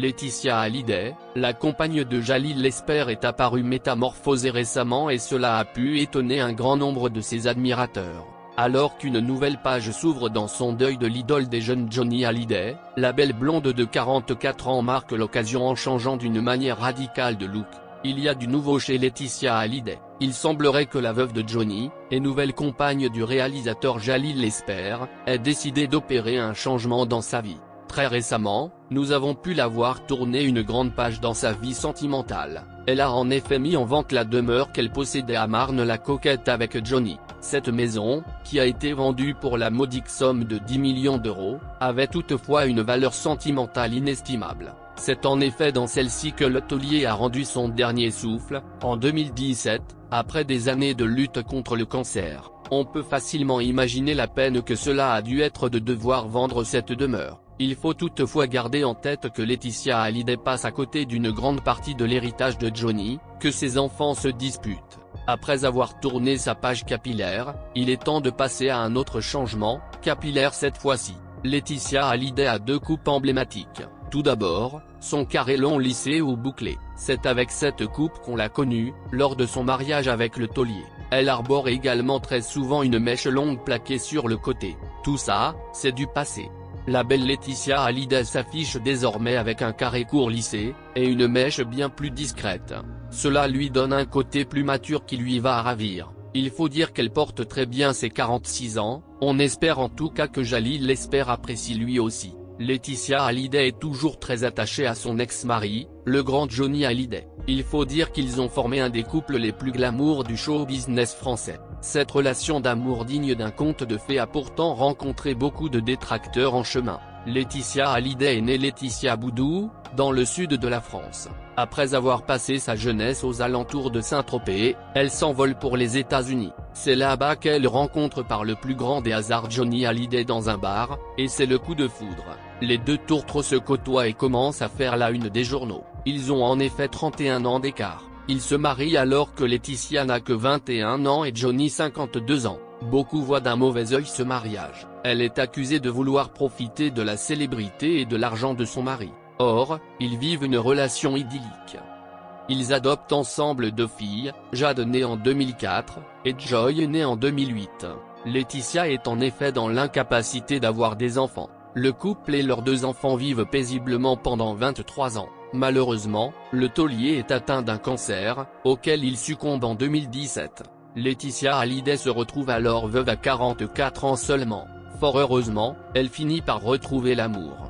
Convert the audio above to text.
Laetitia Hallyday, la compagne de Jalil Lesper, est apparue métamorphosée récemment et cela a pu étonner un grand nombre de ses admirateurs. Alors qu'une nouvelle page s'ouvre dans son deuil de l'idole des jeunes Johnny Hallyday, la belle blonde de 44 ans marque l'occasion en changeant d'une manière radicale de look. Il y a du nouveau chez Laetitia Hallyday. Il semblerait que la veuve de Johnny, et nouvelle compagne du réalisateur Jalil Lesper, ait décidé d'opérer un changement dans sa vie. Très récemment, nous avons pu la voir tourner une grande page dans sa vie sentimentale. Elle a en effet mis en vente la demeure qu'elle possédait à Marne-la-Coquette avec Johnny. Cette maison, qui a été vendue pour la modique somme de 10 millions d'euros, avait toutefois une valeur sentimentale inestimable. C'est en effet dans celle-ci que le taulier a rendu son dernier souffle, en 2017, après des années de lutte contre le cancer. On peut facilement imaginer la peine que cela a dû être de devoir vendre cette demeure. Il faut toutefois garder en tête que Laetitia Hallyday passe à côté d'une grande partie de l'héritage de Johnny, que ses enfants se disputent. Après avoir tourné sa page capillaire, il est temps de passer à un autre changement, capillaire cette fois-ci. Laetitia Hallyday a deux coupes emblématiques. Tout d'abord, son carré long lissé ou bouclé. C'est avec cette coupe qu'on l'a connue, lors de son mariage avec le taulier. Elle arbore également très souvent une mèche longue plaquée sur le côté. Tout ça, c'est du passé. La belle Laetitia Hallyday s'affiche désormais avec un carré court lissé, et une mèche bien plus discrète. Cela lui donne un côté plus mature qui lui va à ravir. Il faut dire qu'elle porte très bien ses 46 ans, on espère en tout cas que Jalil Lesper apprécie lui aussi. Laetitia Hallyday est toujours très attachée à son ex-mari, le grand Johnny Hallyday. Il faut dire qu'ils ont formé un des couples les plus glamour du show business français. Cette relation d'amour digne d'un conte de fées a pourtant rencontré beaucoup de détracteurs en chemin. Laetitia Hallyday est née Laetitia Boudou, dans le sud de la France. Après avoir passé sa jeunesse aux alentours de Saint-Tropez, elle s'envole pour les États-Unis. C'est là-bas qu'elle rencontre par le plus grand des hasards Johnny Hallyday dans un bar, et c'est le coup de foudre. Les deux tourtereaux se côtoient et commencent à faire la une des journaux. Ils ont en effet 31 ans d'écart. Ils se marient alors que Laetitia n'a que 21 ans et Johnny 52 ans. Beaucoup voient d'un mauvais œil ce mariage. Elle est accusée de vouloir profiter de la célébrité et de l'argent de son mari. Or, ils vivent une relation idyllique. Ils adoptent ensemble deux filles, Jade née en 2004, et Joy née en 2008. Laetitia est en effet dans l'incapacité d'avoir des enfants. Le couple et leurs deux enfants vivent paisiblement pendant 23 ans. Malheureusement, le taulier est atteint d'un cancer, auquel il succombe en 2017. Laetitia Hallyday se retrouve alors veuve à 44 ans seulement. Fort heureusement, elle finit par retrouver l'amour.